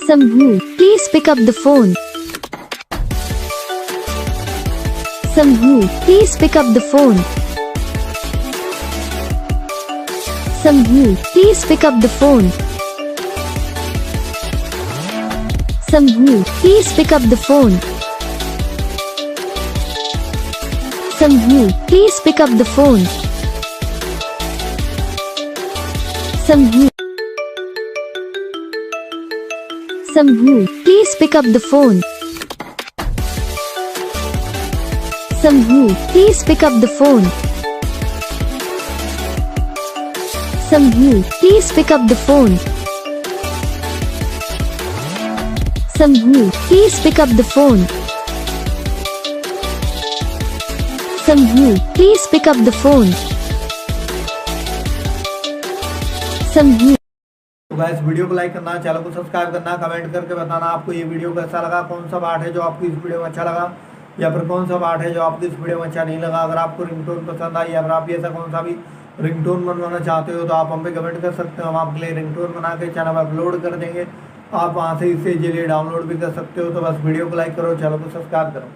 Shambhu, please pick up the phone. Shambhu, please pick up the phone. Shambhu, please pick up the phone. Shambhu, please pick up the phone. Shambhu, please pick up the phone. Shambhu. Shambhu, please pick up the phone. Shambhu, please pick up the phone. Shambhu, please pick up the phone. Shambhu, please pick up the phone. Shambhu, please pick up the phone. Shambhu. तो guys video को like करना, channel को subscribe करना, comment करके बताना आपको ये video कैसा लगा, कौन सा पार्ट है जो आपको इस वीडियो में अच्छा लगा या फिर कौन सा पार्ट है जो आपको इस वीडियो में अच्छा नहीं लगा। अगर आपको रिंगटोन पसंद आई या फिर आप ऐसा कौन सा भी रिंगटोन बनवाना चाहते हो तो आप हम पे कमेंट कर सकते हो। हम आपके लिए रिंगटोन बना के चैनल पर अपलोड कर देंगे, आप वहाँ से इसे इजीली डाउनलोड भी कर सकते हो। तो बस वीडियो को लाइक करो, चैनल को सब्सक्राइब करो।